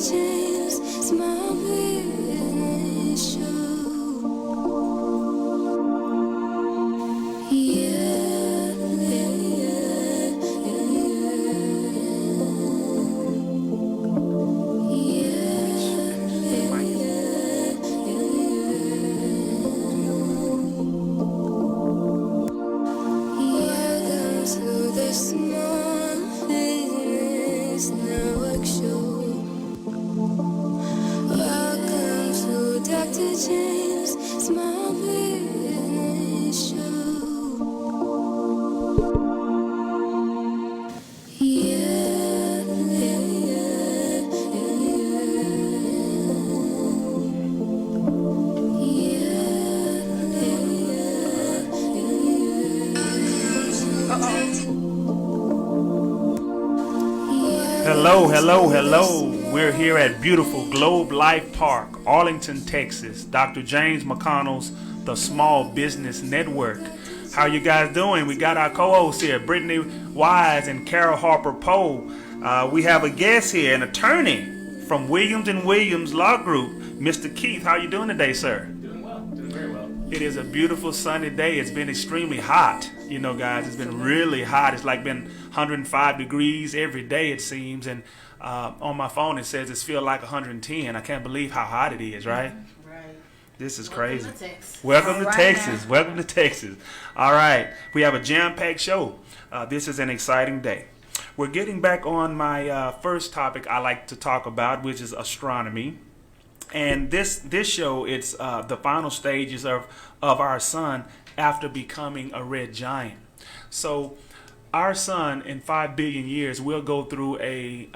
James, small business show. Yeah, welcome to the small business network show. Welcome to Dr. James Small Business Show. Yeah, Hello, hello, hello. We're here at beautiful Globe Life Park, Arlington, Texas. Dr. James McConnell's The Small Business Network. How you guys doing? We got our co-hosts here, Brittany Wise and Carol Harper Poe. We have a guest here, an attorney from Williams & Williams Law Group, Mr. Keith. How you doing today, sir? Doing well, doing very well. It is a beautiful sunny day. It's been extremely hot. You know, guys, it's been really hot. It's like been 105 degrees every day, it seems. And on my phone, it says it's feel like 110. I can't believe how hot it is, right? Right. This is Welcome crazy. to Texas. Welcome All to right Texas. now. Welcome to Texas. All right. We have a jam-packed show. This is an exciting day. We're getting back on my first topic I like to talk about, which is astronomy. And this show, it's the final stages of our sun after becoming a red giant. So our sun in 5 billion years will go through a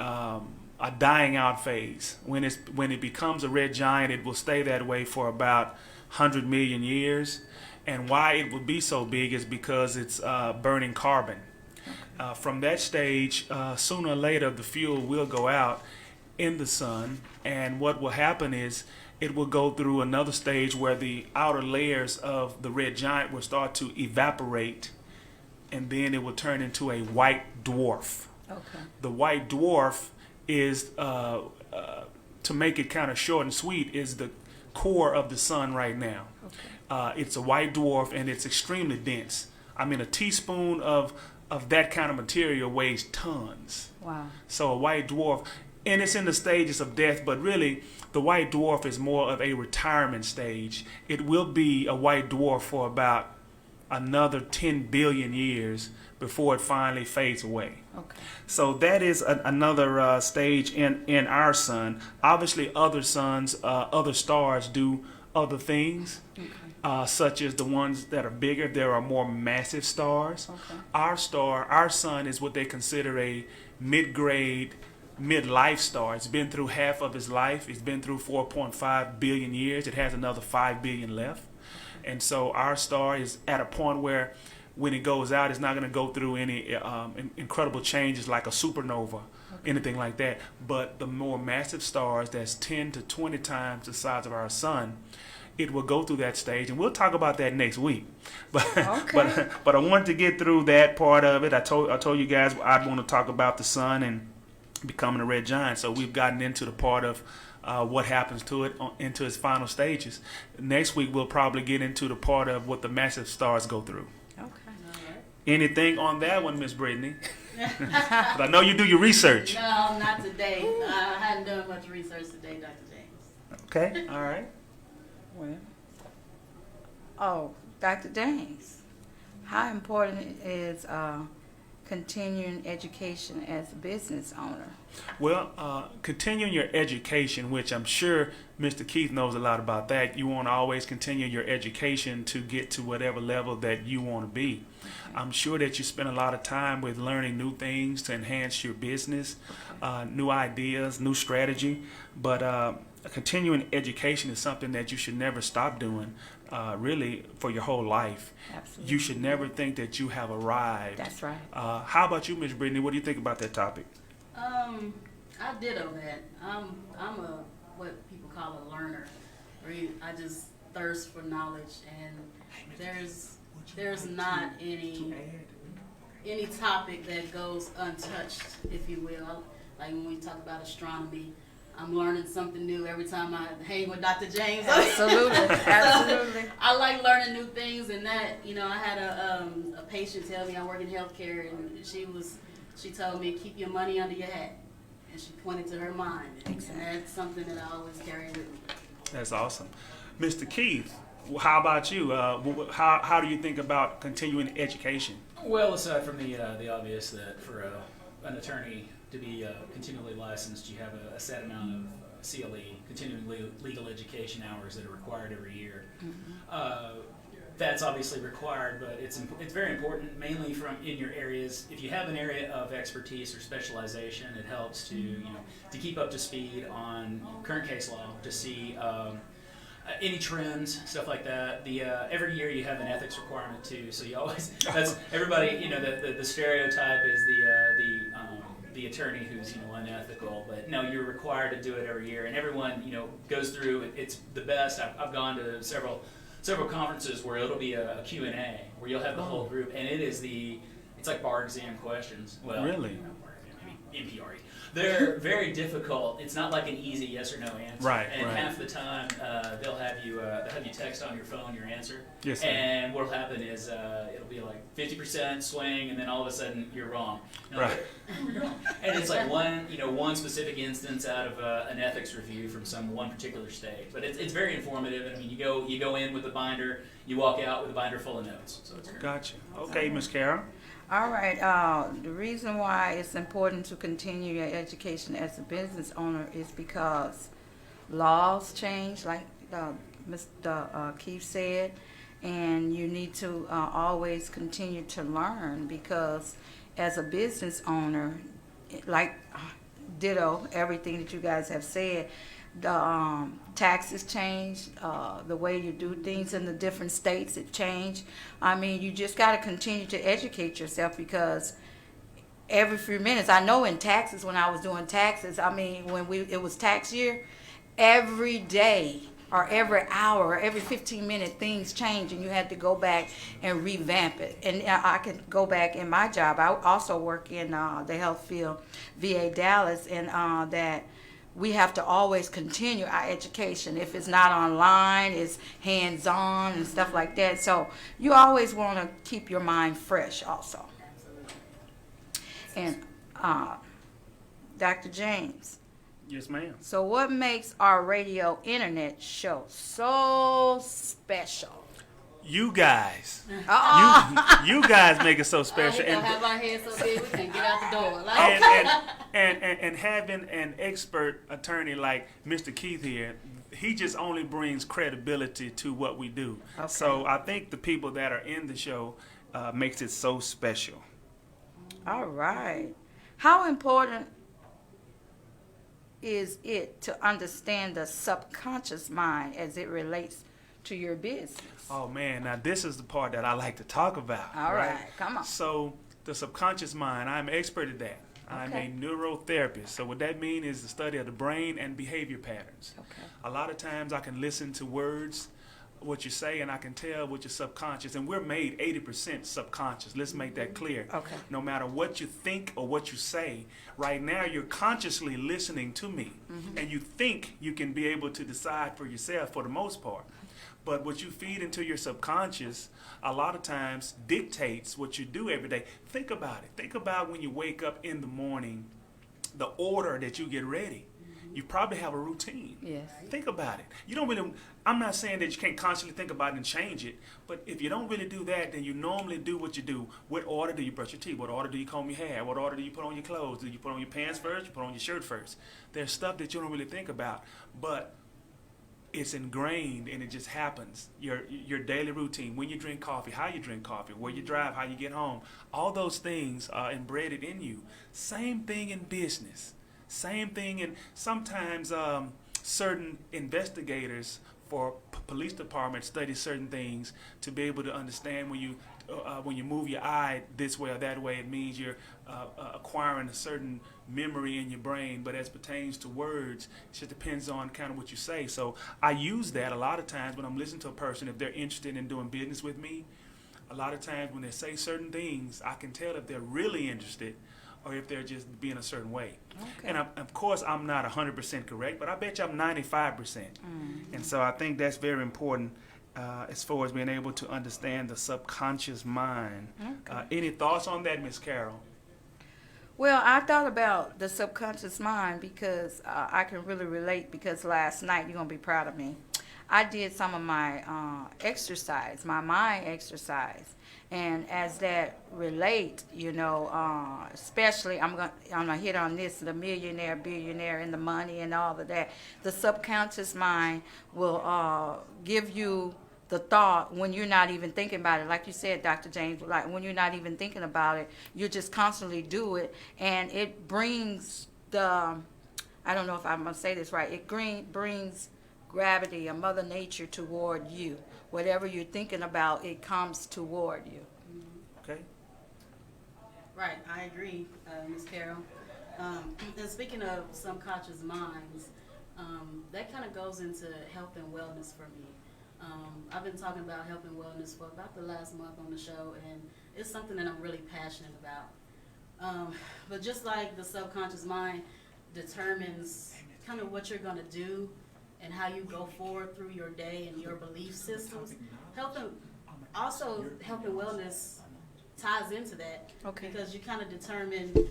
dying out phase. When it becomes a red giant, it will stay that way for about 100 million years. And why it will be so big is because it's burning carbon. From that stage, sooner or later, the fuel will go out in the sun, and what will happen is it will go through another stage where the outer layers of the red giant will start to evaporate, and then it will turn into a white dwarf. Okay. The white dwarf is, to make it kind of short and sweet, is the core of the sun right now. Okay. It's a white dwarf, and it's extremely dense. I mean, a teaspoon of that kind of material weighs tons. Wow. So a white dwarf, and it's in the stages of death, but really the white dwarf is more of a retirement stage. It will be a white dwarf for about another 10 billion years before it finally fades away. Okay. So that is another stage in our sun. Obviously, other suns, other stars do other things, such as the ones that are bigger. There are more massive stars. Okay. Our sun is what they consider a mid-grade, mid-life star. It's been through half of its life. It's been through 4.5 billion years. It has another 5 billion left. And so our star is at a point where when it goes out, it's not going to go through any incredible changes like a supernova, anything like that. But the more massive stars, that's 10 to 20 times the size of our sun, it will go through that stage, and we'll talk about that next week. But but I wanted to get through that part of it. I told you guys I'd want to talk about the sun and becoming a red giant. So we've gotten into the part of what happens to it into its final stages. Next week we'll probably get into the part of what the massive stars go through. Okay. All right. Anything on that one, Miss Brittany? But I know you do your research. No, not today. I hadn't done much research today, Dr. James. Okay, all right. Well, Dr. James, how important is continuing education as a business owner? Well, continuing your education, which I'm sure Mr. Keith knows a lot about that. You want to always continue your education to get to whatever level that you want to be. Okay. I'm sure that you spend a lot of time with learning new things to enhance your business, new ideas, new strategy. But continuing education is something that you should never stop doing, really, for your whole life. Absolutely. You should never think that you have arrived. That's right. How about you, Ms. Brittany? What do you think about that topic? I ditto that. I'm a what people call a learner. I just thirst for knowledge, and there's not any topic that goes untouched, if you will. Like when we talk about astronomy, I'm learning something new every time I hang with Dr. James. Absolutely, absolutely. I like learning new things, and that, I had a patient tell me I work in healthcare, and she told me, keep your money under your hat, and she pointed to her mind, and that's something that I always carry with me. That's awesome. Mr. Keith, how about you? How do you think about continuing education? Well, aside from the obvious that for an attorney to be continually licensed, you have a set amount of CLE, continuing legal education hours that are required every year. That's obviously required, but it's very important, mainly in your areas. If you have an area of expertise or specialization, it helps to to keep up to speed on current case law, to see any trends, stuff like that. Every year you have an ethics requirement too, so you always that's everybody. The stereotype is the attorney who's unethical, but no, you're required to do it every year, and everyone goes through it. It's the best. I've gone to several conferences where it'll be a Q&A where you'll have the whole group, and it's like bar exam questions. Well, really? MPRE. They're very difficult. It's not like an easy yes or no answer. Right. And half the time they'll have you text on your phone your answer. Yes, sir. And what'll happen is it'll be like 50% swing, and then all of a sudden you're wrong. Right. And it's like one specific instance out of an ethics review from one particular state. But it's very informative. I mean, you go in with a binder, you walk out with a binder full of notes. So it's great. Gotcha. Okay, Miss Kara. All right. The reason why it's important to continue your education as a business owner is because laws change, like Mr. Keith said, and you need to always continue to learn, because as a business owner, like ditto everything that you guys have said, the taxes change, the way you do things in the different states, it change. I mean, you just got to continue to educate yourself, because every few minutes, I know in taxes, when I was doing taxes, I mean, it was tax year, every day or every hour or every 15 minutes, things change, and you had to go back and revamp it. And I can go back in my job. I also work in the health field, VA Dallas, and that we have to always continue our education. If it's not online, it's hands-on and stuff like that. So you always want to keep your mind fresh also. And Dr. James. Yes, ma'am. So what makes our radio internet show so special? You guys. Uh-oh. You guys make it so special. We don't have our heads so big we can get out the door. And having an expert attorney like Mr. Keith here, he just only brings credibility to what we do. Okay. So I think the people that are in the show makes it so special. All right. How important is it to understand the subconscious mind as it relates to your business? Oh man, now this is the part that I like to talk about. All right, come on. So the subconscious mind, I'm an expert at that. I'm a neurotherapist. So what that means is the study of the brain and behavior patterns. Okay. A lot of times I can listen to words, what you say, and I can tell what your subconscious, and we're made 80% subconscious. Let's make that clear. Okay. No matter what you think or what you say, right now you're consciously listening to me, and you think you can be able to decide for yourself for the most part. But what you feed into your subconscious a lot of times dictates what you do every day. Think about it. Think about when you wake up in the morning, the order that you get ready. You probably have a routine. Yes. Think about it. You don't really, I'm not saying that you can't constantly think about it and change it, but if you don't really do that, then you normally do what you do. What order do you brush your teeth? What order do you comb your hair? What order do you put on your clothes? Do you put on your pants first? You put on your shirt first? There's stuff that you don't really think about, but it's ingrained and it just happens. Your daily routine, when you drink coffee, how you drink coffee, where you drive, how you get home, all those things are embedded in you. Same thing in business. Same thing in sometimes certain investigators for police departments study certain things to be able to understand when you move your eye this way or that way, it means you're acquiring a certain memory in your brain. But as pertains to words, it just depends on kind of what you say. So I use that a lot of times when I'm listening to a person, if they're interested in doing business with me. A lot of times when they say certain things, I can tell if they're really interested or if they're just being a certain way. Okay. And of course, I'm not 100% correct, but I bet you I'm 95%. And so I think that's very important as far as being able to understand the subconscious mind. Okay. Any thoughts on that, Miss Carol? Well, I thought about the subconscious mind because I can really relate, because last night, you're going to be proud of me, I did some of my exercise, my mind exercise. And as that relate, especially I'm gonna hit on this, the millionaire, billionaire, and the money and all of that. The subconscious mind will give you the thought when you're not even thinking about it. Like you said, Dr. James, like when you're not even thinking about it, you just constantly do it, and it brings the, I don't know if I'm gonna say this right, it brings gravity, a mother nature toward you. Whatever you're thinking about, it comes toward you. Okay. Right, I agree, Ms. Carol. And speaking of subconscious minds, that kind of goes into health and wellness for me. I've been talking about health and wellness for about the last month on the show, and it's something that I'm really passionate about. But just like the subconscious mind determines kind of what you're going to do and how you go forward through your day and your belief systems, health and wellness ties into that. Okay. Because you kind of determine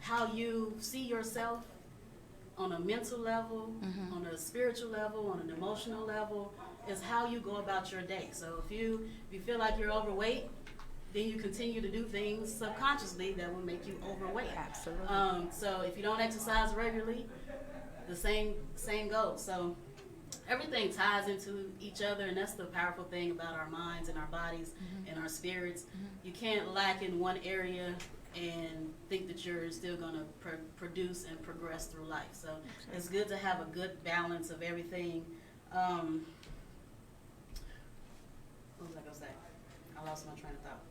how you see yourself on a mental level, on a spiritual level, on an emotional level, is how you go about your day. So if you feel like you're overweight, then you continue to do things subconsciously that will make you overweight. Absolutely. So if you don't exercise regularly, the same goes. So everything ties into each other, and that's the powerful thing about our minds and our bodies and our spirits. You can't lack in one area and think that you're still going to produce and progress through life. So it's good to have a good balance of everything. What was I going to say? I lost my train of thought.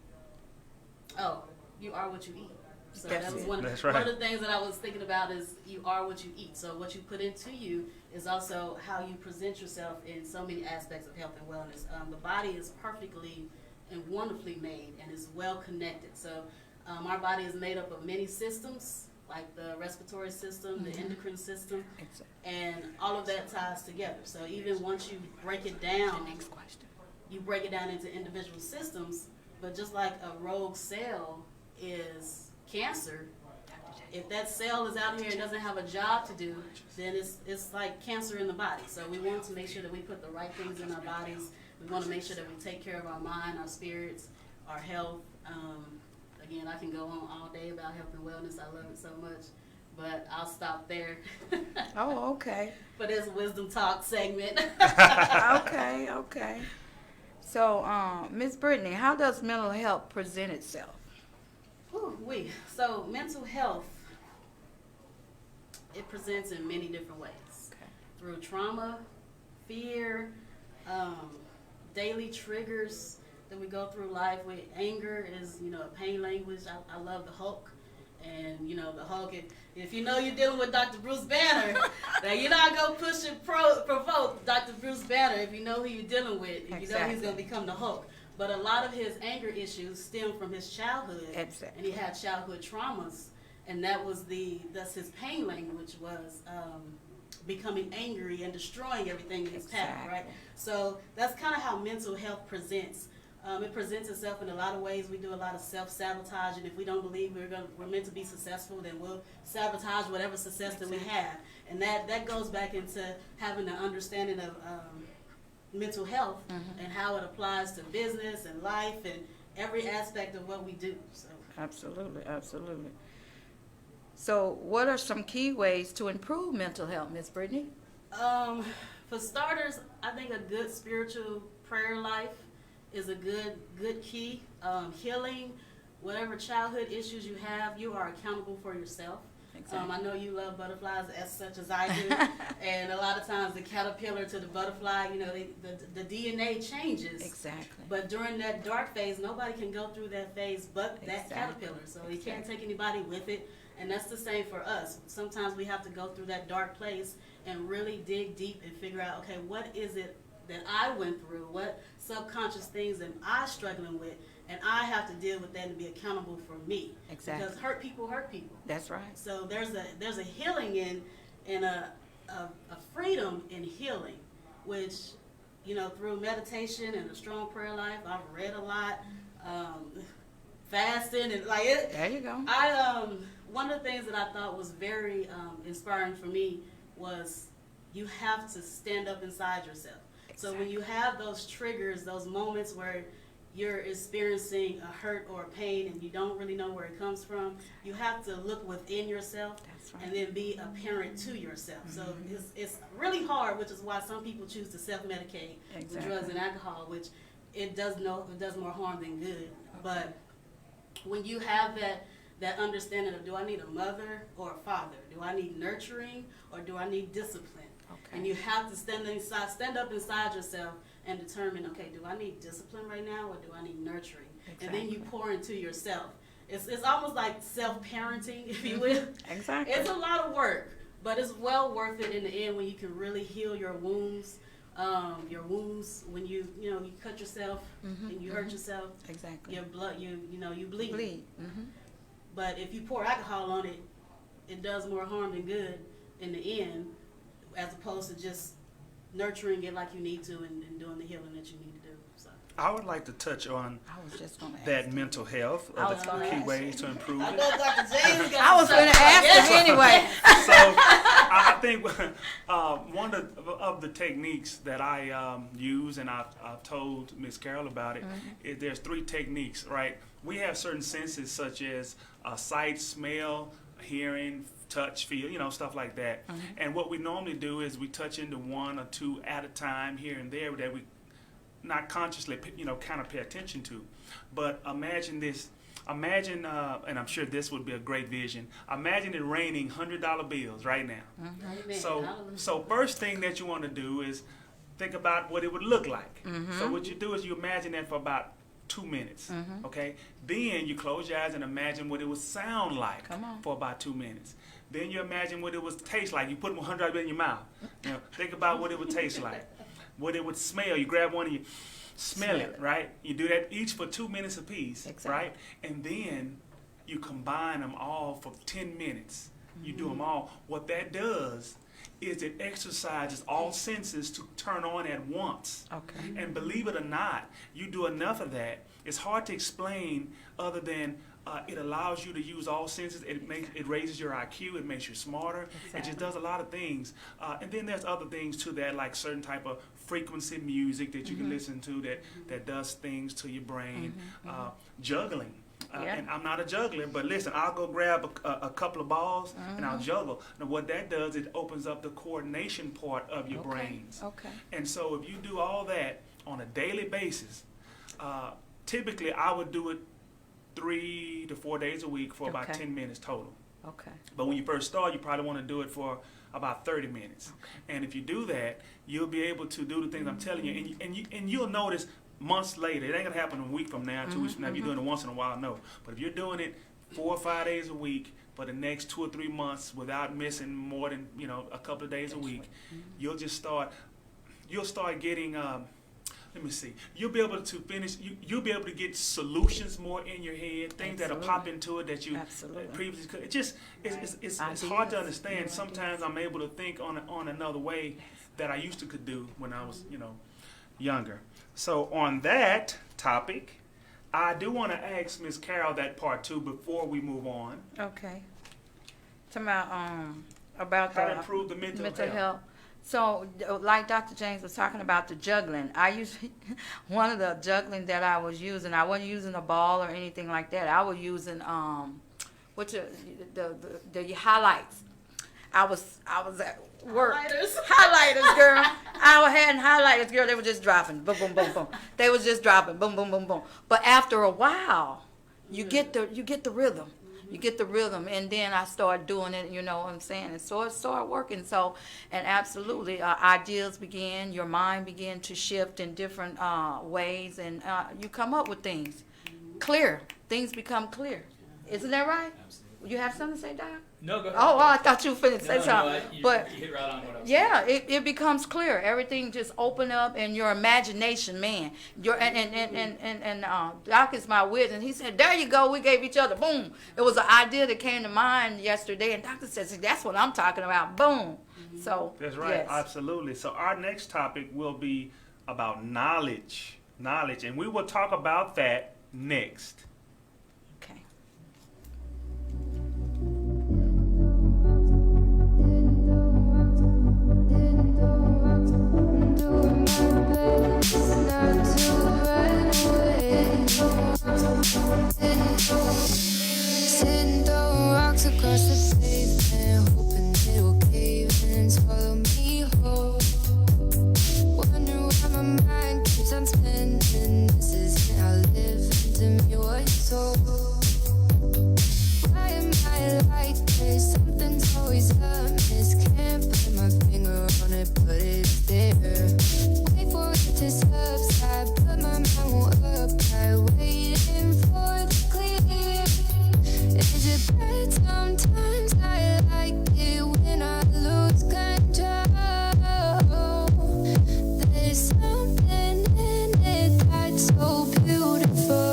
Oh, you are what you eat. So That's that was it. one That's of right. the things that I was thinking about is you are what you eat. So what you put into you is also how you present yourself in so many aspects of health and wellness. The body is perfectly and wonderfully made and is well connected. So our body is made up of many systems, like the respiratory system, the endocrine system, Exactly. and all of that ties together. So even once you break it down, Next question. you break it down into individual systems, but just like a rogue cell is cancer, if that cell is out here and doesn't have a job to do, then it's like cancer in the body. So we want to make sure that we put the right things in our bodies. We want to make sure that we take care of our mind, our spirits, our health. Again, I can go on all day about health and wellness. I love it so much, but I'll stop there. Oh, okay. For this Wisdom Talk segment. Okay. So, Miss Brittany, how does mental health present itself? So mental health, it presents in many different ways. Okay. Through trauma, fear, daily triggers that we go through life with. Anger is, a pain language. I love the Hulk. And, the Hulk, if you know you're dealing with Dr. Bruce Banner, now you're not going to push and provoke Dr. Bruce Banner if you know who you're dealing with, if you know he's going to become the Hulk. But a lot of his anger issues stem from his childhood. Exactly. And he had childhood traumas. And that's his pain language was becoming angry and destroying everything in his path, right? So that's kind of how mental health presents. It presents itself in a lot of ways. We do a lot of self-sabotage, and if we don't believe we're meant to be successful, then we'll sabotage whatever success that we have. And that goes back into having an understanding of mental health and how it applies to business and life and every aspect of what we do. So. Absolutely. So, what are some key ways to improve mental health, Miss Brittany? For starters, I think a good spiritual prayer life is a good key. Healing, whatever childhood issues you have, you are accountable for yourself. Exactly. I know you love butterflies as such as I do, and a lot of times the caterpillar to the butterfly, the DNA changes. Exactly. But during that dark phase, nobody can go through that phase but that caterpillar. So you can't take anybody with it, and that's the same for us. Sometimes we have to go through that dark place and really dig deep and figure out, okay, what is it that I went through, what subconscious things am I struggling with, and I have to deal with that and be accountable for me. Exactly. Because hurt people hurt people. That's right. So there's a healing in a freedom in healing, which, you know, through meditation and a strong prayer life, I've read a lot, fasting and like it. There you go. One of the things that I thought was very inspiring for me was you have to stand up inside yourself. So when you have those triggers, those moments where you're experiencing a hurt or a pain and you don't really know where it comes from, you have to look within yourself. That's right. And then be a parent to yourself. So it's really hard, which is why some people choose to self-medicate with drugs and alcohol, which it does more harm than good. But when you have that understanding of, do I need a mother or a father? Do I need nurturing or do I need discipline? Okay. And you have to stand up inside yourself and determine, okay, do I need discipline right now or do I need nurturing? Exactly. And then you pour into yourself. It's almost like self-parenting, if you will. Exactly. It's a lot of work, but it's well worth it in the end when you can really heal your wounds. When you cut yourself and you hurt yourself. Exactly. Your blood, you bleed. Bleed. But if you pour alcohol on it, it does more harm than good in the end, as opposed to just nurturing it like you need to and doing the healing that you need to do. So I would like to touch on I was just going to ask. that mental health, I was the gonna key ask ways to improve I it. know Dr. James got I was some going to stuff ask like him anyway. So I think one of the techniques that I use, and I've told Ms. Carol about it, is there's 3 techniques, right? We have certain senses such as sight, smell, hearing, touch, feel, stuff like that. And what we normally do is we touch into 1 or 2 at a time here and there that we not consciously, kind of pay attention to. But imagine this. Imagine, and I'm sure this would be a great vision. Imagine it raining $100 bills right now. Amen. So first thing that you want to do is think about what it would look like. So what you do is you imagine that for about 2 minutes. Okay. Then you close your eyes and imagine what it would sound like for about 2 minutes. Then you imagine what it would taste like. You put $100 bill in your mouth. Think about what it would taste like, what it would smell. You grab one and you smell it, right? You do that each for 2 minutes apiece, right? And then you combine them all for 10 minutes. You do them all. What that does is it exercises all senses to turn on at once. Okay. And believe it or not, you do enough of that. It's hard to explain other than it allows you to use all senses. It raises your IQ. It makes you smarter. Exactly. It just does a lot of things. And then there's other things to that, like certain type of frequency music that you can listen to that does things to your brain. Juggling. And I'm not a juggler, but listen, I'll go grab a couple of balls and I'll juggle. Now what that does, it opens up the coordination part of your brains. Okay. And so if you do all that on a daily basis, typically I would do it 3 to 4 days a week for about 10 minutes total. Okay. But when you first start, you probably want to do it for about 30 minutes. Okay. And if you do that, you'll be able to do the things I'm telling you. And you'll notice months later, it ain't going to happen a week from now, 2 weeks from now. If you're doing it once in a while, no. But if you're doing it 4 or 5 days a week for the next 2 or 3 months without missing more than, a couple of days a week, you'll start getting... let me see. You'll be able to finish. You'll be able to get solutions more in your head. Things that'll pop into it that you previously could. It's hard to understand. Sometimes I'm able to think on another way that I used to could do when I was younger. So on that topic, I do want to ask Ms. Carol that part 2 before we move on. Okay. About how to improve the mental health. So, like Dr. James was talking about the juggling, I usually, one of the juggling that I was using, I wasn't using a ball or anything like that. I was using the highlights. I was at work. Highlighters, girl. I had highlighters, girl. They were just dropping, boom, boom, boom, boom. They was just dropping, boom, boom, boom, boom. But after a while, you get the rhythm. You get the rhythm, and then I started doing it, you know what I'm saying? And so it started working. So, and absolutely, ideas began, your mind began to shift in different ways, and you come up with things. Clear. Things become clear. Isn't that right? Absolutely. You have something to say, Doc? No, go ahead. Oh, I thought you were finna say something. But you hit right on what I was yeah, it becomes clear. Everything just open up, and your imagination, man. Your and Doc is my witness. And he said, "There you go. We gave each other boom." It was an idea that came to mind yesterday, and Doctor says, "That's what I'm talking about." Boom. So That's right. yes. Absolutely. So our next topic will be about knowledge, and we will talk about that next. Okay. Sitting throwing rocks across the pavement, hoping it'll cave in and swallow me whole. Wondering why my mind keeps on spinning. This isn't how living to me was told. Why am I like this? Something's always amiss. Can't put my finger on it, but it's there. Wait for it to subside, but my mind won't apply. Waiting for the clear. Is it bad sometimes? I like it when I lose control. There's something in it that's so beautiful.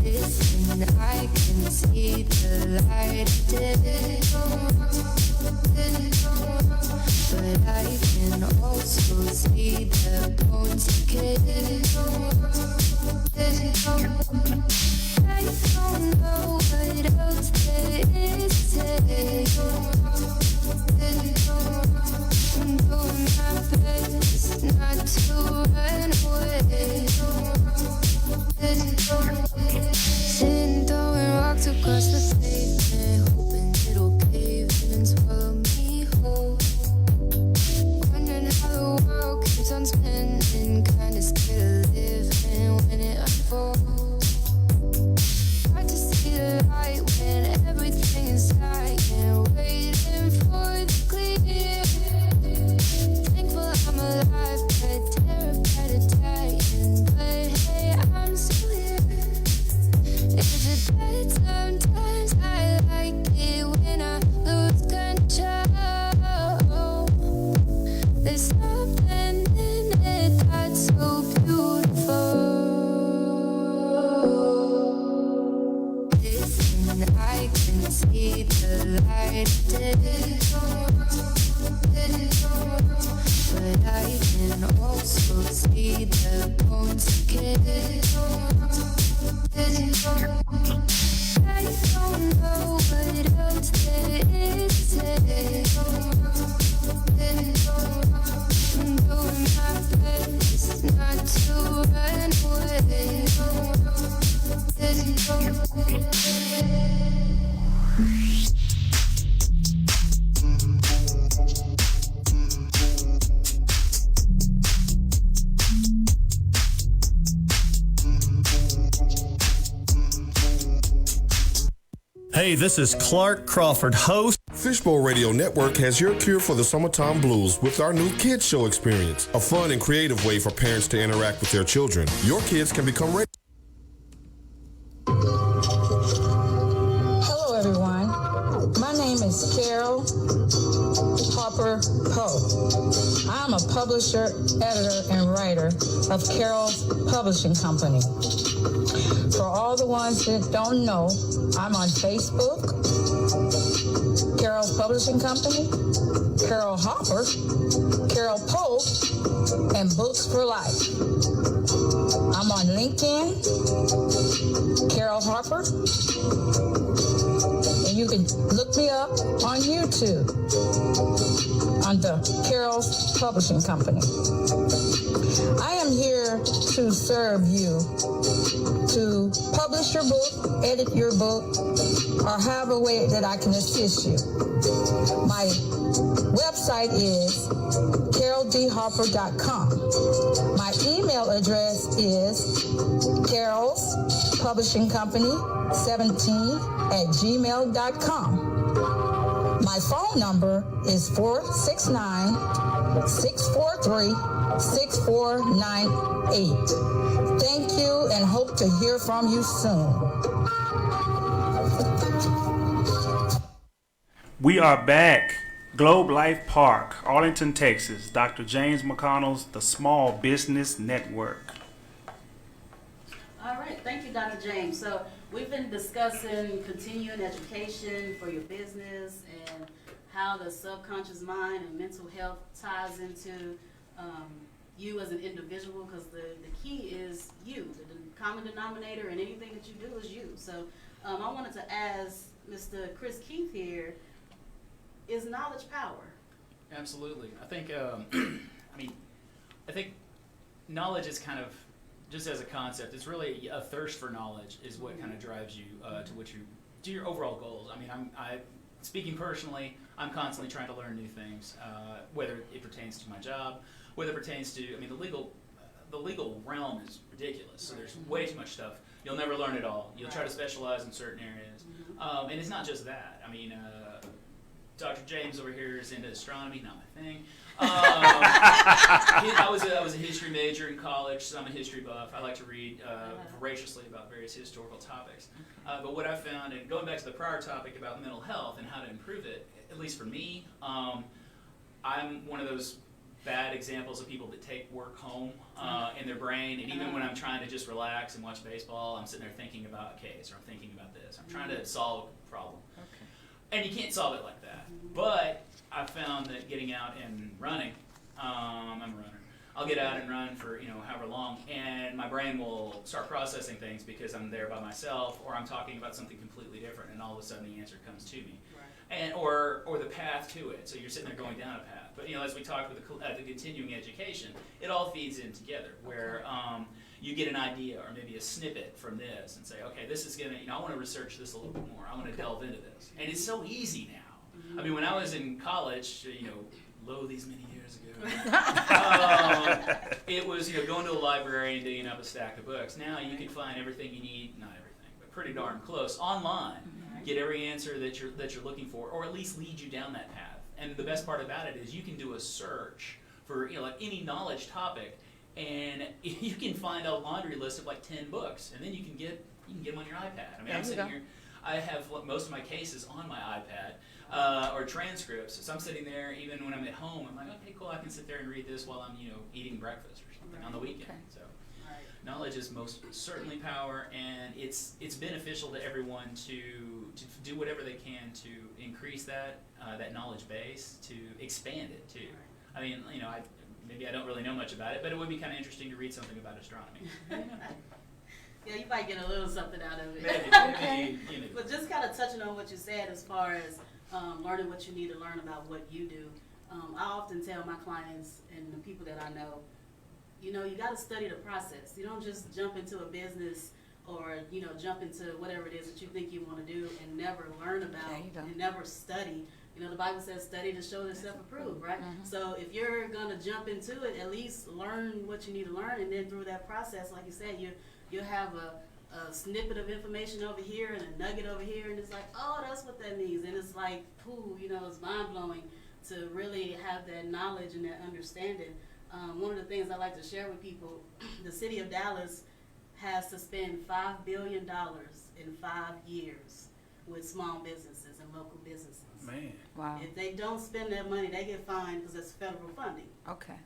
Listen, I can see the light today, but I can also see the bones decay. I don't know what else there is to say. I'm doing my best not to run away. Sitting throwing rocks across the pavement, hoping it'll cave in and swallow me whole. Wondering how the world keeps on spinning, kinda scared of living when it unfolds. Hard to see the light when everything is dying, waiting for the clear. Thankful I'm alive, but terrified of dying. But hey, I'm still here. Is it bad sometimes? I like it when I lose control. There's something in it that's so beautiful. Listen, I can see the light today, but I can also see the bones decay. I don't know what else there is to say. I'm doing my best not to run away. Hey, this is Clark Crawford, host. Fishbowl Radio Network has your cure for the summertime blues with our new Kids Show experience, a fun and creative way for parents to interact with their children. Your kids can become ready. Hello, everyone. My name is Carol Harper Poe. I'm a publisher, editor, and writer of Carol's Publishing Company. For all the ones that don't know, I'm on Facebook, Carol's Publishing Company, Carol Harper, Carol Poe, and Books for Life. I'm on LinkedIn, Carol Harper, and you can look me up on YouTube under Carol's Publishing Company. I am here to serve you, to publish your book, edit your book, or however way that I can assist you. My website is caroldharper.com. My email address is carolspublishing Publishing Company 17@gmail.com. My phone number is 469-643-6498. Thank you and hope to hear from you soon. We are back. Globe Life Park, Arlington, Texas. Dr. James McConnell's The Small Business Network. All right, thank you, Dr. James. So we've been discussing continuing education for your business and how the subconscious mind and mental health ties into you as an individual, because the key is you. The common denominator in anything that you do is you. So I wanted to ask Mr. Chris Keith here, is knowledge power? Absolutely. I think, I think knowledge is kind of, just as a concept, it's really a thirst for knowledge is what kind of drives you to your overall goals. I mean, speaking personally, I'm constantly trying to learn new things, whether it pertains to my job, whether it pertains to, the legal realm is ridiculous. So there's way too much stuff. You'll never learn it all. You'll try to specialize in certain areas. And it's not just that. Dr. James over here is into astronomy, not my thing. I was a history major in college, so I'm a history buff. I like to read voraciously about various historical topics. But what I found, and going back to the prior topic about mental health and how to improve it, at least for me, I'm one of those bad examples of people that take work home in their brain, and even when I'm trying to just relax and watch baseball, I'm sitting there thinking about a case, or I'm thinking about this. I'm trying to solve a problem. And you can't solve it like that. But I found that getting out and running, I'm a runner. I'll get out and run for however long, and my brain will start processing things because I'm there by myself, or I'm talking about something completely different, and all of a sudden the answer comes to me, and or the path to it. So you're sitting there going down a path. But as we talked with the continuing education, it all feeds in together. Where you get an idea or maybe a snippet from this and say, okay, this is gonna, I want to research this a little bit more. I want to delve into this, and it's so easy now. When I was in college, lo these many years ago, it was going to a library and digging up a stack of books. Now you can find everything you need, not everything, but pretty darn close online. Get every answer that you're looking for, or at least lead you down that path. And the best part about it is you can do a search for like any knowledge topic, and you can find a laundry list of like 10 books, and then you can get them on your iPad. I'm sitting here. I have most of my cases on my iPad. Or transcripts. So I'm sitting there, even when I'm at home, I'm like, okay, cool, I can sit there and read this while I'm, eating breakfast or something on the weekend. So knowledge is most certainly power, and it's beneficial to everyone to do whatever they can to increase that knowledge base, to expand it too. Maybe I don't really know much about it, but it would be kind of interesting to read something about astronomy. Yeah, you might get a little something out of it. Maybe. But just kind of touching on what you said as far as learning what you need to learn about what you do. I often tell my clients and the people that I know, you got to study the process. You don't just jump into a business or, jump into whatever it is that you think you want to do and never learn about and never study. The Bible says study to show yourself approved, right? So if you're going to jump into it, at least learn what you need to learn, and then through that process, like you said, you'll have a snippet of information over here and a nugget over here, and it's like, oh, that's what that means. And it's like, ooh, it's mind-blowing to really have that knowledge and that understanding. One of the things I like to share with people, the city of Dallas has to spend $5 billion in 5 years with small businesses and local businesses. Man. Wow. If they don't spend that money, they get fined because it's federal funding. Okay.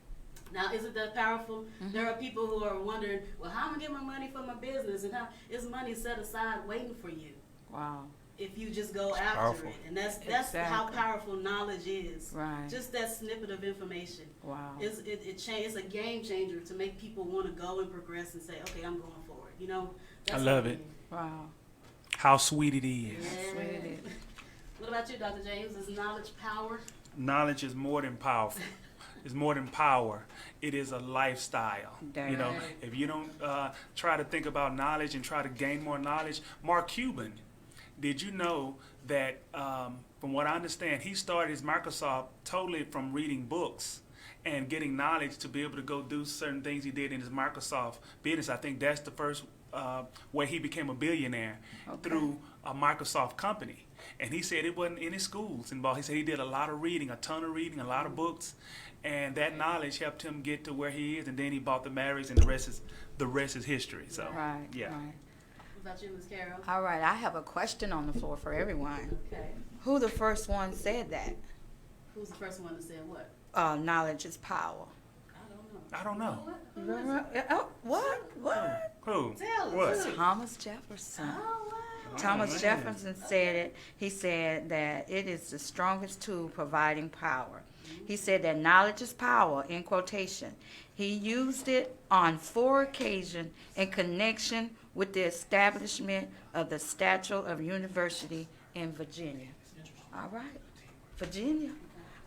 Now, isn't that powerful? There are people who are wondering, well, how am I going to get my money for my business? And how is money set aside waiting for you? Wow. If you just go after Powerful. it. And that's how powerful knowledge is. Right. Just that snippet of information. Wow. It's a game changer to make people want to go and progress and say, okay, I'm going forward. I love it. Wow. How sweet it is. Yeah. Sweet it is. What about you, Dr. James? Is knowledge power? Knowledge is more than powerful. It's more than power. It is a lifestyle. If you don't try to think about knowledge and try to gain more knowledge. Mark Cuban, did you know that from what I understand, he started his Microsoft totally from reading books and getting knowledge to be able to go do certain things he did in his Microsoft business. I think that's the first where he became a billionaire through a Microsoft company. And he said it wasn't any schools involved. He said he did a lot of reading, a ton of reading, a lot of books, and that knowledge helped him get to where he is. And then he bought the marriage, and the rest is history. So Right. yeah. Right. What about you, Ms. Carroll? All right. I have a question on the floor for everyone. Okay. Who the first one said that? Who's the first one to say what? Knowledge is power. I don't know. What? Who? Tell us. What? Thomas Jefferson. Oh, wow. Thomas man. Jefferson said it. He said that it is the strongest tool providing power. He said that knowledge is power, in quotation. He used it on 4 occasions in connection with the establishment of the Statue of University in Virginia. All right. Virginia.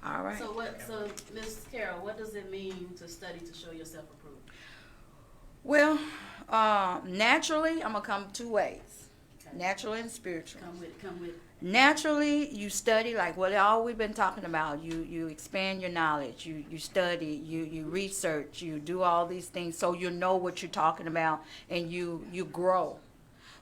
All right. So Ms. Carroll, what does it mean to study to show yourself approved? Well, naturally, I'm going to come 2 ways. Okay. Naturally and spiritual. Come with it. Naturally, you study like what all we've been talking about. You expand your knowledge. You study. You research. You do all these things so you know what you're talking about, and you grow.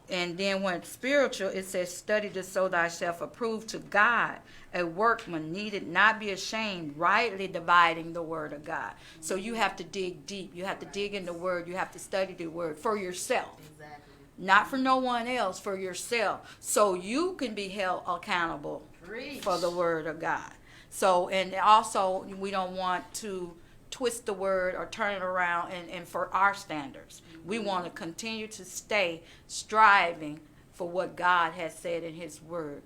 And then when it's spiritual, it says, study to show thyself approved to God, a workman needed not be ashamed, rightly dividing the word of God. So you have to dig deep. You have to dig in the word. You have to study the word for yourself. Exactly. Not for no one else, for yourself. So you can be held accountable Preach. for the word of God. So, and also we don't want to twist the word or turn it around and for our standards. We want to continue to stay striving for what God has said in his word.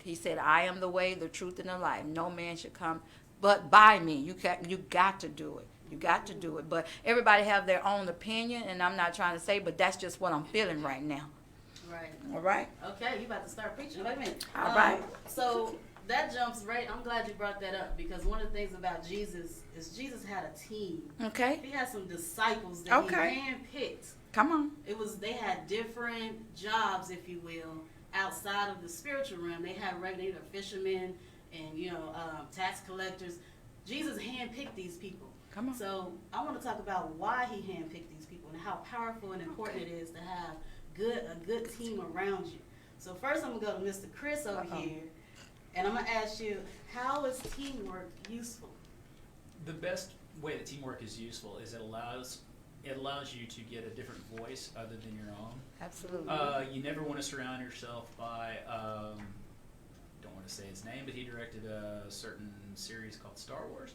He said, I am the way, the truth, and the life. No man should come but by me. You got to do it. You got to do it. But everybody have their own opinion, and I'm not trying to say, but that's just what I'm feeling right now. Right. All right? Okay, you about to start preaching. Wait a minute. All right. So that jumps right. I'm glad you brought that up because one of the things about Jesus is Jesus had a team. Okay. He had some disciples that Okay. he handpicked. Come on. They had different jobs, if you will, outside of the spiritual realm. They had regular fishermen and tax collectors. Jesus handpicked these people. Come on. So I want to talk about why he handpicked these people and how powerful and important it is to have a good team around you. So first I'm gonna go to Mr. Chris over here, and I'm gonna ask you, how is teamwork useful? The best way that teamwork is useful is it allows you to get a different voice other than your own. Absolutely. You never want to surround yourself by, don't want to say his name, but he directed a certain series called Star Wars,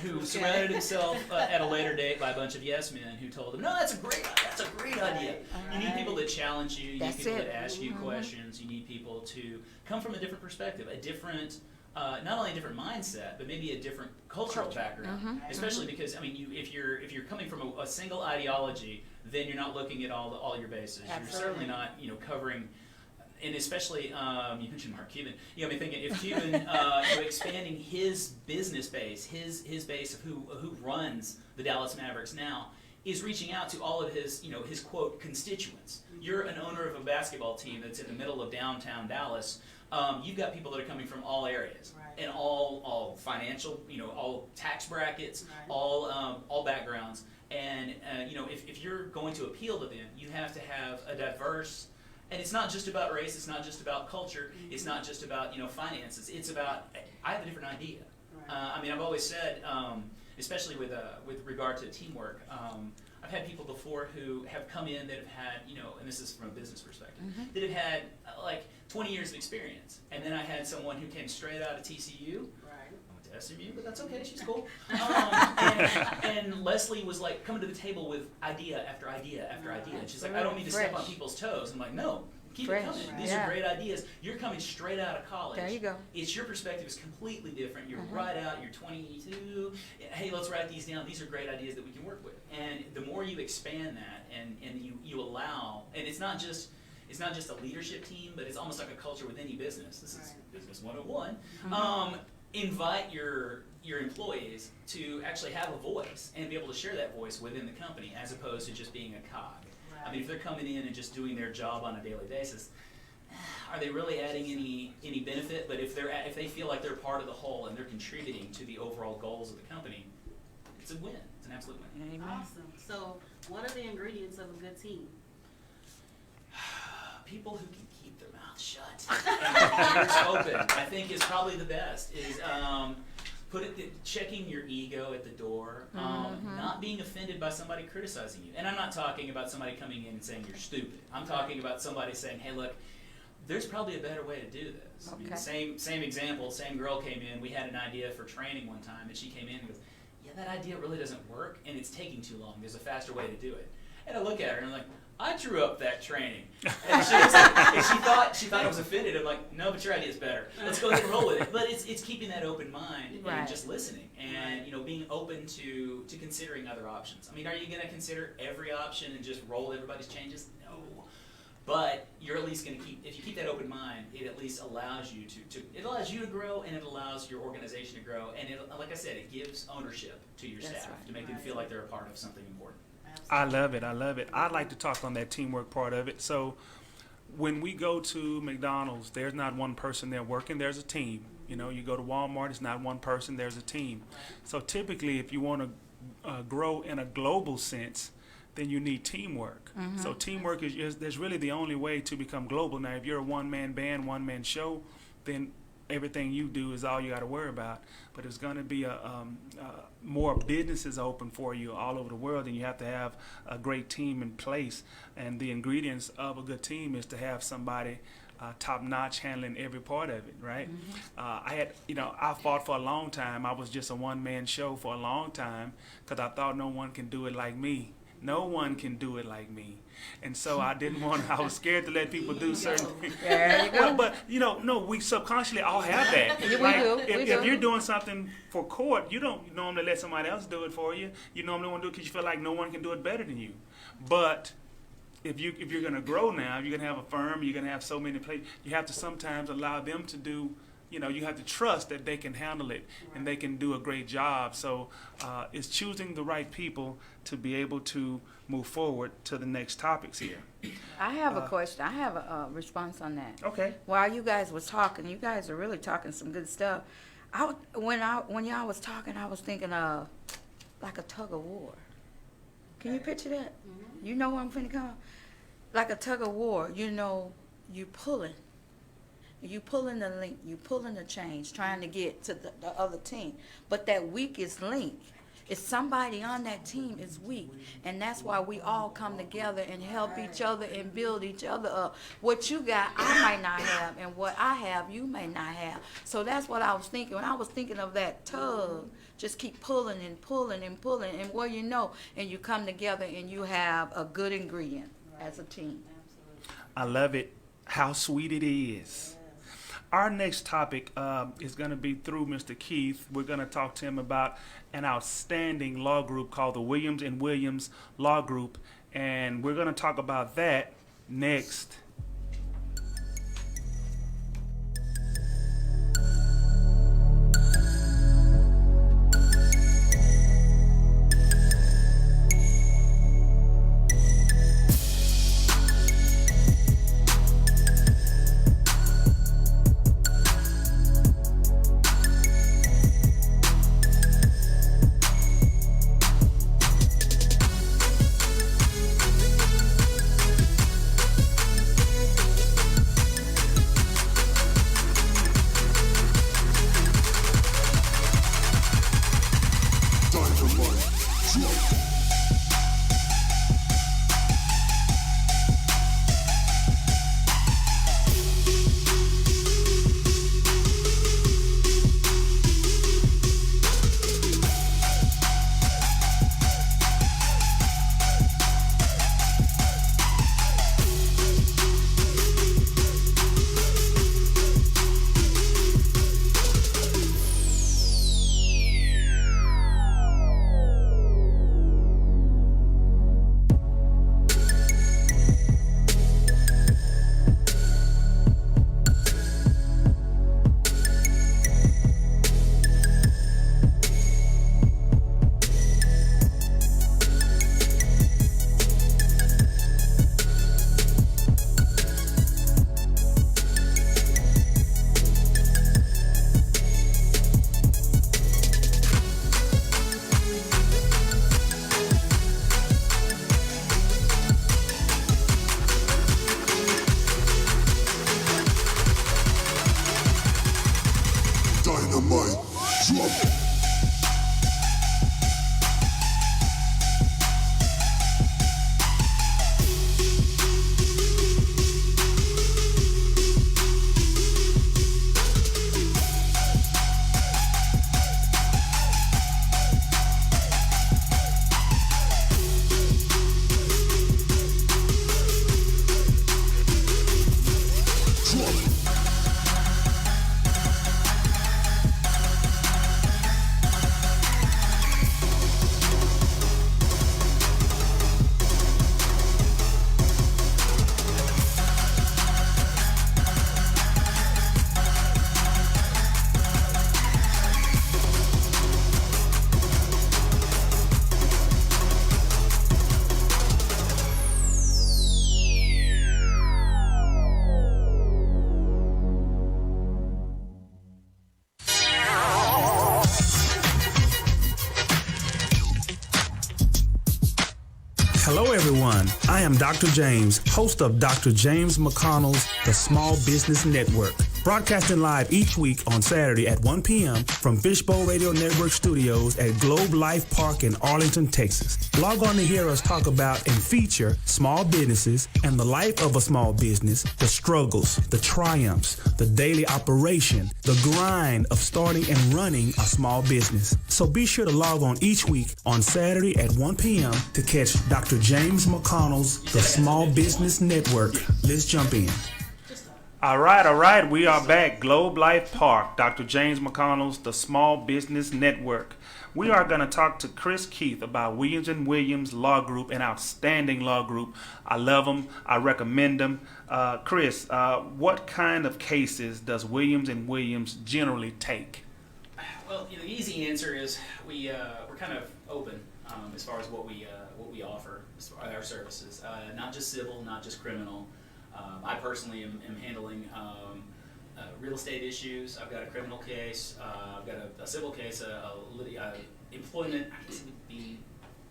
who surrounded himself at a later date by a bunch of yes men who told him, no, that's a great idea. You need people that challenge you. You need people that ask you questions. You need people to come from a different perspective, a different, not only a different mindset, but maybe a different cultural background. Especially because, if you're coming from a single ideology, then you're not looking at all your bases. Absolutely. You're certainly not, covering. And especially, you mentioned Mark Cuban. You got me thinking, if Cuban, expanding his business base, his base of who runs the Dallas Mavericks now, is reaching out to all of his, his quote constituents. You're an owner of a basketball team that's in the middle of downtown Dallas. You've got people that are coming from all areas and all financial, all tax brackets, all backgrounds. And if you're going to appeal to them, you have to have a diverse. And it's not just about race. It's not just about culture. It's not just about finances. It's about I have a different idea. I've always said, especially with regard to teamwork, I've had people before who have come in that have had and this is from a business perspective, that have had like 20 years of experience, and then I had someone who came straight out of TCU. SMU, but that's okay. She's cool. And Leslie was like coming to the table with idea after idea after idea. And she's like, I don't mean to step on people's toes. I'm like, no, keep it coming. These are great ideas. You're coming straight out of college. There you go. It's your perspective is completely different. You're right out. You're 22. Hey, let's write these down. These are great ideas that we can work with. And the more you expand that, and you allow, and it's not just a leadership team, but it's almost like a culture with any business. This is Business 101. Invite your employees to actually have a voice and be able to share that voice within the company as opposed to just being a cog. If they're coming in and just doing their job on a daily basis, are they really adding any benefit? But if they feel like they're part of the whole and they're contributing to the overall goals of the company, it's a win. It's an absolute win. Awesome. So what are the ingredients of a good team? shut and ears open, I think is probably the best. Is checking your ego at the door, not being offended by somebody criticizing you. And I'm not talking about somebody coming in and saying you're stupid. I'm talking about somebody saying, hey, look, there's probably a better way to do this. Okay. I mean, same example, same girl came in, we had an idea for training one time, and she came in and goes, yeah, that idea really doesn't work, and it's taking too long. There's a faster way to do it. And I look at her, and I'm like, I drew up that training. And she thought I was offended. I'm like, no, but your idea is better. Let's go ahead and roll with it. But it's keeping that open mind Right. and just listening, and being open to considering other options. I mean, are you going to consider every option and just roll everybody's changes? No. But you're at least going to if you keep that open mind, it at least allows you to grow, and it allows your organization to grow, and like I said, it gives ownership to your That's staff right. to make them feel like they're a part of something important. I love it. I'd like to talk on that teamwork part of it. So when we go to McDonald's, there's not one person there working, there's a team. You go to Walmart, it's not one person, there's a team. So typically, if you want to grow in a global sense, then you need teamwork. So teamwork is really the only way to become global. Now, if you're a one-man band, one-man show, then everything you do is all you got to worry about. But it's going to be more businesses open for you all over the world, and you have to have a great team in place. And the ingredients of a good team is to have somebody top-notch handling every part of it, right? I fought for a long time. I was just a one-man show for a long time because I thought no one can do it like me. No one can do it like me. And so I was scared to let people do certain things. There you go. But no, we subconsciously all have that. Yeah, we Like, do. If you're doing something for court, you don't normally let somebody else do it for you. You normally want to do it because you feel like no one can do it better than you. But if you're going to grow now, you're going to have a firm, you're going to have so many places, you have to sometimes allow them to do, you have to trust that they can handle it and they can do a great job. So it's choosing the right people to be able to move forward to the next topics here. I have a question. I have a response on that. Okay. While you guys was talking, you guys are really talking some good stuff. When y'all was talking, I was thinking of like a tug of war. Can you picture that? You know where I'm finna come? Like a tug of war. You pulling the link, you pulling the chains, trying to get to the other team. But that weakest link is somebody on that team is weak, and that's why we all come together and help each other and build each other up. What you got, I might not have, and what I have, you may not have. So that's what I was thinking. When I was thinking of that tug, just keep pulling and pulling and pulling, and and you come together and you have a good ingredient as a team. I love it. How sweet it is. Our next topic is going to be through Mr. Keith. We're going to talk to him about an outstanding law group called the Williams & Williams Law Group, and we're going to talk about that next. everyone. I am Dr. James, host of Dr. James McConnell's The Small Business Network, broadcasting live each week on Saturday at 1 p.m. from Fishbowl Radio Network Studios at Globe Life Park in Arlington, Texas. Log on to hear us talk about and feature small businesses and the life of a small business, the struggles, the triumphs, the daily operation, the grind of starting and running a small business. So be sure to log on each week on Saturday at 1 p.m. to catch Dr. James McConnell's The Small Business Network. Let's jump in. All right. We are back. Globe Life Park, Dr. James McConnell's The Small Business Network. We are going to talk to Chris Keith about Williams & Williams Law Group, an outstanding law group. I love them. I recommend them. Chris, what kind of cases does Williams & Williams generally take? Well, the easy answer is we're kind of open as far as what we offer as far as our services. Not just civil, not just criminal. I personally am handling real estate issues. I've got a criminal case. I've got a civil case, employment. I guess it would be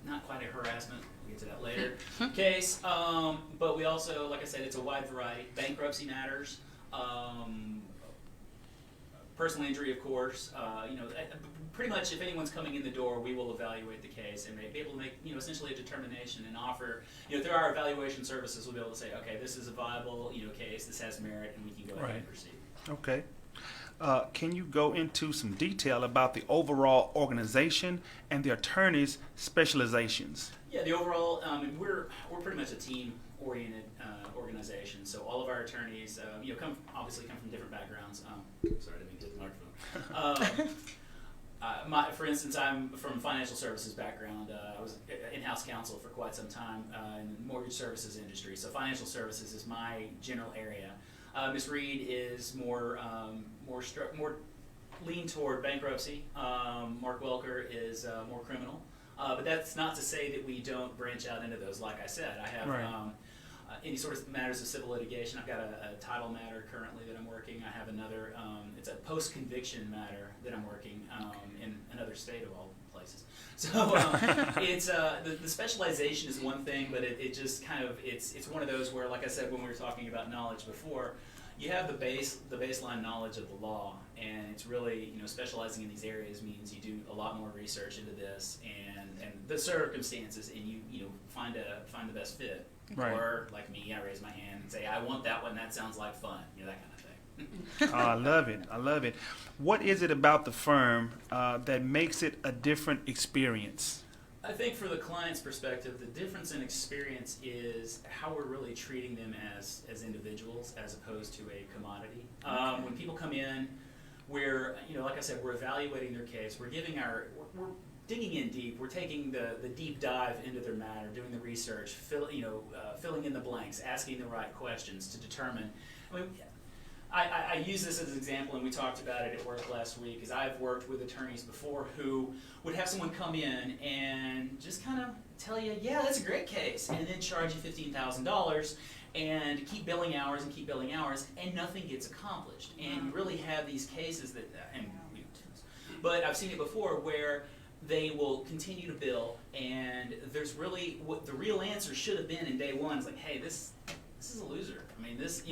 not quite a harassment. We'll get to that later. Case. But we also, like I said, it's a wide variety. Bankruptcy matters. Personal injury, of course. Pretty much if anyone's coming in the door, we will evaluate the case and be able to make, essentially a determination and offer, through our evaluation services, we'll be able to say, okay, this is a viable, case, this has merit, and we can go ahead and proceed. Okay. Can you go into some detail about the overall organization and the attorney's specializations? Yeah, the overall, we're pretty much a team-oriented organization. So all of our attorneys, come from different backgrounds. Sorry, I didn't mean to hit the microphone. For instance, I'm from financial services background. I was in-house counsel for quite some time in the mortgage services industry. So financial services is my general area. Ms. Reed is more lean toward bankruptcy. Mark Welker is more criminal. But that's not to say that we don't branch out into those. Like I said, I have any sort of matters of civil litigation. I've got a title matter currently that I'm working. I have another, it's a post-conviction matter that I'm working in another state of all places. So it's the specialization is one thing, but it just kind of, it's one of those where, like I said, when we were talking about knowledge before, you have the baseline knowledge of the law, and it's really, specializing in these areas means you do a lot more research into this and the circumstances, and you find the best fit. Right. Or like me, I raise my hand and say, I want that one. That sounds like fun. That kind of thing. Oh, I love it. What is it about the firm that makes it a different experience? I think for the client's perspective, the difference in experience is how we're really treating them as individuals as opposed to a commodity. When people come in, we're, like I said, we're evaluating their case. We're we're digging in deep. We're taking the deep dive into their matter, doing the research, filling in the blanks, asking the right questions to determine. I use this as an example, and we talked about it at work last week, is I've worked with attorneys before who would have someone come in and just kind of tell you, yeah, that's a great case, and then charge you $15,000 and keep billing hours, and nothing gets accomplished. And you really have these cases that, but I've seen it before where they will continue to bill, and there's really, what the real answer should have been in day one is like, hey, this is a loser. This,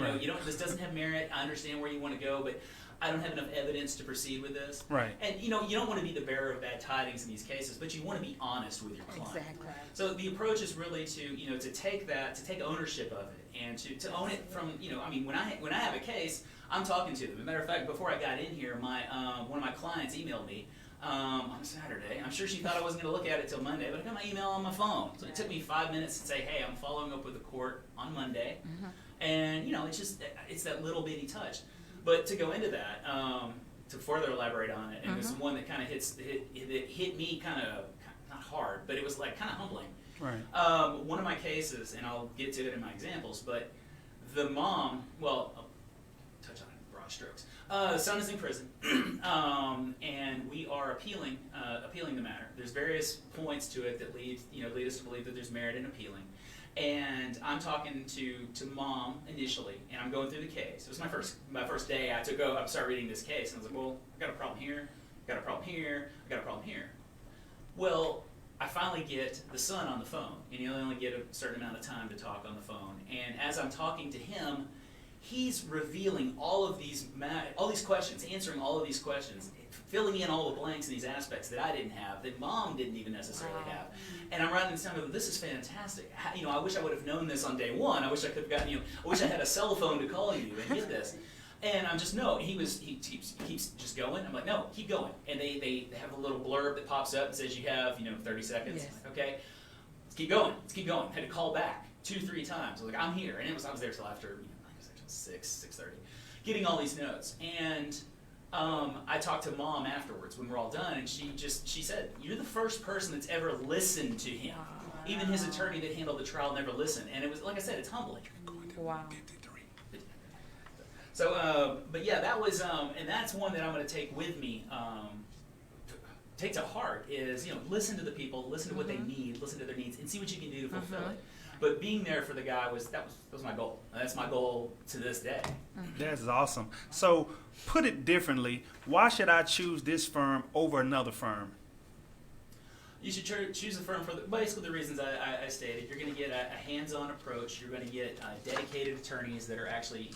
this doesn't have merit. I understand where you want to go, but I don't have enough evidence to proceed with this. Right. And you don't want to be the bearer of bad tidings in these cases, but you want to be honest with your client. Exactly. So the approach is really to take ownership of it and to own it from, when I have a case, I'm talking to them. As a matter of fact, before I got in here, one of my clients emailed me on Saturday. I'm sure she thought I wasn't going to look at it till Monday, but I got my email on my phone. So it took me 5 minutes to say, hey, I'm following up with the court on Monday. Mm-hmm. And, it's that little bitty touch. But to go into that, to further elaborate on it, and it's one that kind of hit me kind of, not hard, but it was like kind of humbling. Right. One of my cases, and I'll get to it in my examples, but the mom, well, I'll touch on it in broad strokes. The son is in prison, and we are appealing the matter. There's various points to it that lead us to believe that there's merit in appealing. And I'm talking to mom initially, and I'm going through the case. It was my first day. I started reading this case, and I was like, well, I got a problem here, got a problem here, I got a problem here. Well, I finally get the son on the phone, and you only get a certain amount of time to talk on the phone. And as I'm talking to him, he's revealing all these questions, answering all of these questions, filling in all the blanks in these aspects that I didn't have, that Mom didn't even necessarily have. And I'm writing this down, this is fantastic. I wish I would have known this on day one. I wish I could have gotten I wish I had a cell phone to call you and get this. And I'm just, no, he keeps just going. I'm like, no, keep going. And they have a little blurb that pops up and says you have, 30 seconds. Yes. Like, okay, let's keep going. Had to call back 2-3 times. I was like, I'm here. And I was there till after, 6:30, getting all these notes. And I talked to Mom afterwards when we're all done, and she said, you're the first person that's ever listened to him. Even his attorney that handled the trial never listened. And it was, like I said, it's humbling. Wow. So, but yeah, that was, and that's one that I'm going to take with me, take to heart is, listen to the people, listen to what they need, listen to their needs, and see what you can do to fulfill it. But being there for the guy was my goal. That's my goal to this day. That's awesome. So, put it differently, why should I choose this firm over another firm? You should choose a firm for basically the reasons I stated. You're going to get a hands-on approach. You're going to get dedicated attorneys that are actually,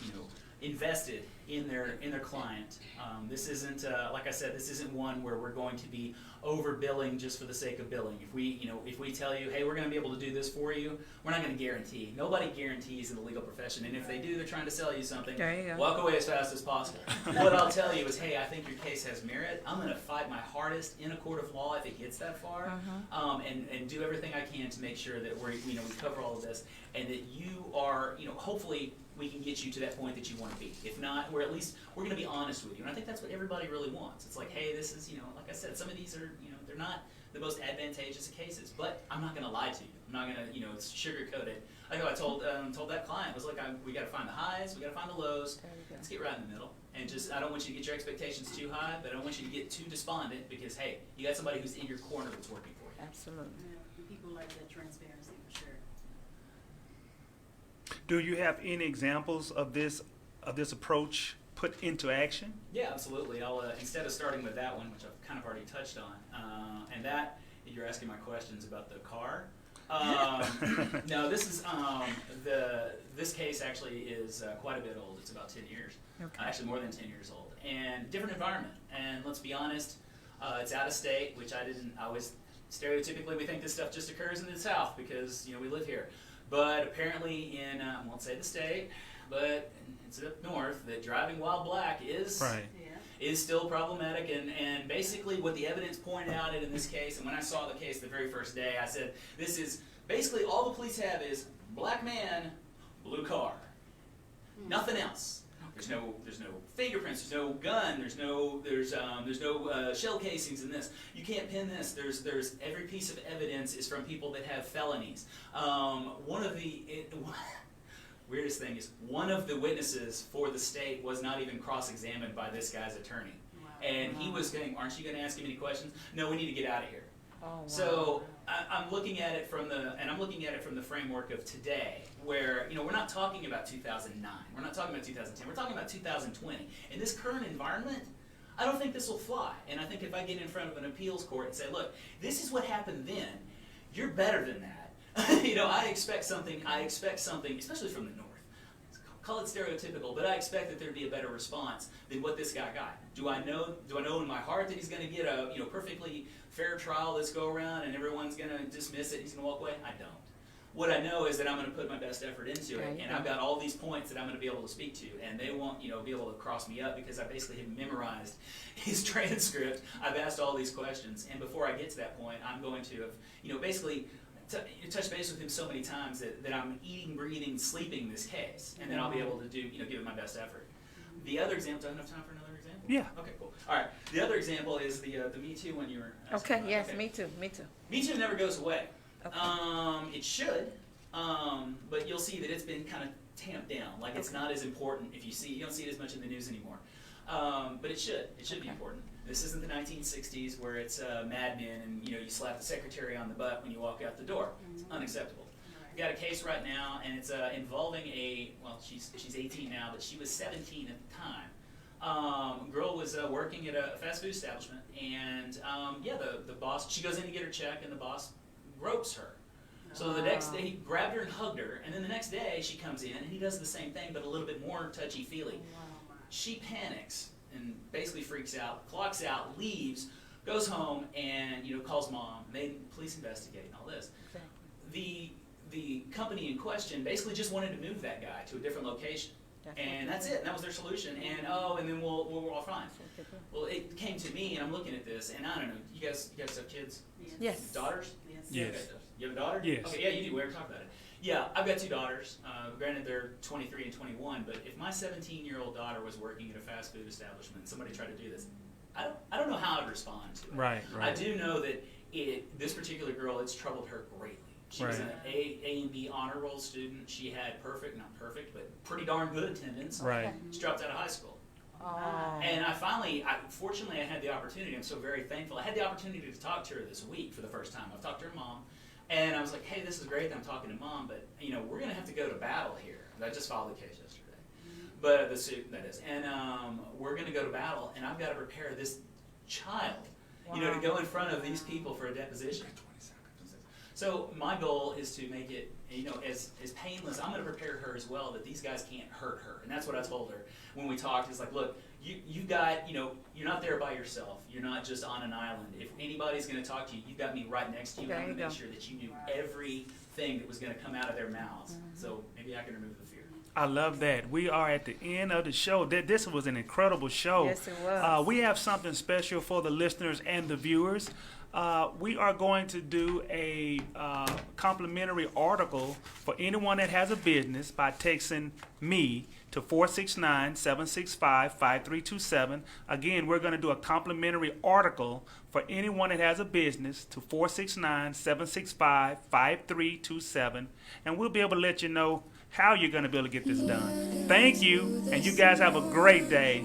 invested in their client. This isn't, like I said, this isn't one where we're going to be overbilling just for the sake of billing. If we tell you, hey, we're going to be able to do this for you, we're not going to guarantee. Nobody guarantees in the legal profession, and if they do, they're trying to sell you something. There you go. Walk away as fast as possible. What I'll tell you is, hey, I think your case has merit. I'm going to fight my hardest in a court of law if it gets that far, and do everything I can to make sure that we cover all of this, and that you are, hopefully we can get you to that point that you want to be. If not, we're going to be honest with you. And I think that's what everybody really wants. It's like, hey, this is, like I said, some of these are, they're not the most advantageous of cases, but I'm not going to lie to you. I'm not going to, sugarcoat it. Like I told that client, was like, we got to find the highs, we got to find the lows. Let's get right in the middle. And I don't want you to get your expectations too high, but I don't want you to get too despondent because, hey, you got somebody who's in your corner that's working for you. Absolutely. Yeah, people like that transparency for sure. Do you have any examples of this approach put into action? Yeah, absolutely. I'll instead of starting with that one, which I've kind of already touched on, and that you're asking my questions about the car. No, this is this case actually is quite a bit old. It's about 10 years, actually more than 10 years old, and different environment. And let's be honest, it's out of state, which I always stereotypically we think this stuff just occurs in the South because we live here. But apparently in, I won't say the state, but it's up north, that driving while black is still problematic. And basically what the evidence pointed out in this case, and when I saw the case the very first day, I said, this is basically all the police have is black man, blue car. Nothing else. There's no fingerprints. There's no gun. There's no shell casings in this. You can't pin this. There's every piece of evidence is from people that have felonies. One of the weirdest thing is one of the witnesses for the state was not even cross-examined by this guy's attorney, and he was going, "Aren't you going to ask him any questions? No, we need to get out of here." Oh, wow. So I'm looking at it from the framework of today, where we're not talking about 2009, we're not talking about 2010, we're talking about 2020. In this current environment, I don't think this will fly. And I think if I get in front of an appeals court and say, look, this is what happened then, you're better than that. I expect something, especially from the north. Call it stereotypical, but I expect that there'd be a better response than what this guy got. Do I know in my heart that he's going to get a perfectly fair trial this go around and everyone's going to dismiss it, he's going to walk away? I don't. What I know is that I'm going to put my best effort into it, and I've got all these points that I'm going to be able to speak to, and they won't be able to cross me up because I basically have memorized his transcript. I've asked all these questions, and before I get to that point, I'm going to have basically touch base with him so many times that I'm eating, breathing, sleeping this case, and then I'll be able to give it my best effort. The other example, do I have enough time for another example? Yeah. Okay, cool. All right. The other example is the Me Too when you were asking about. Yes, Okay. me too. Me Too never goes away. Okay. It should, but you'll see that it's been kind of tamped down. Like it's not as important you don't see it as much in the news anymore. But it should. It should be important. This isn't the 1960s where it's Mad Men and you slap the secretary on the butt when you walk out the door. It's unacceptable. We got a case right now, and it's involving she's 18 now, but she was 17 at the Girl was working at a fast food establishment, and the boss, she goes in to get her check, and the boss ropes her. So the next day, he grabbed her and hugged her, and then the next day, she comes in, and he does the same thing, but a little bit more touchy-feely. She panics and basically freaks out, clocks out, leaves, goes home, and calls mom. Police investigate and all this. The company in question basically just wanted to move that guy to a different location. And that's it. That was their solution. And then we're all fine. Well, it came to me, and I'm looking at this, and I don't know. You guys have kids? Yes. Daughters? Yes. Okay. You have a daughter? Yes. Okay, yeah, you do. We already talked about it. Yeah, I've got two daughters. Granted, they're 23 and 21, but if my 17-year-old daughter was working at a fast food establishment and somebody tried to do this, I don't know how I'd respond to it. Right. I do know that this particular girl, it's troubled her greatly. She was an A and B honor roll student. She had not perfect, but pretty darn good attendance. Right. She dropped out of high school. Oh. And fortunately, I had the opportunity. I'm so very thankful. I had the opportunity to talk to her this week for the first time. I've talked to her mom, and I was like, hey, this is great that I'm talking to mom, but we're going to have to go to battle here. I just filed the case yesterday. But the suit, that is. And we're going to go to battle, and I've got to prepare this child, to go in front of these people for a deposition. So my goal is to make it, as painless. I'm going to prepare her as well that these guys can't hurt her, and that's what I told her when we talked. It's like, look, you've got, you're not there by yourself. You're not just on an island. If anybody's going to talk to you, you've got me right next to you. I'm going to make sure that you knew everything that was going to come out of their mouths. So maybe I can remove the fear. I love that. We are at the end of the show. This was an incredible show. Yes, it was. We have something special for the listeners and the viewers. We are going to do a complimentary article for anyone that has a business by texting me to 469-765-5327. Again, we're going to do a complimentary article for anyone that has a business to 469-765-5327. And we'll be able to let you know how you're going to be able to get this done. Thank you, and you guys have a great day.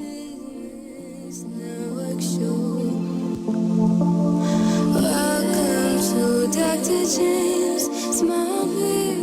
Welcome to Dr. James, smile big.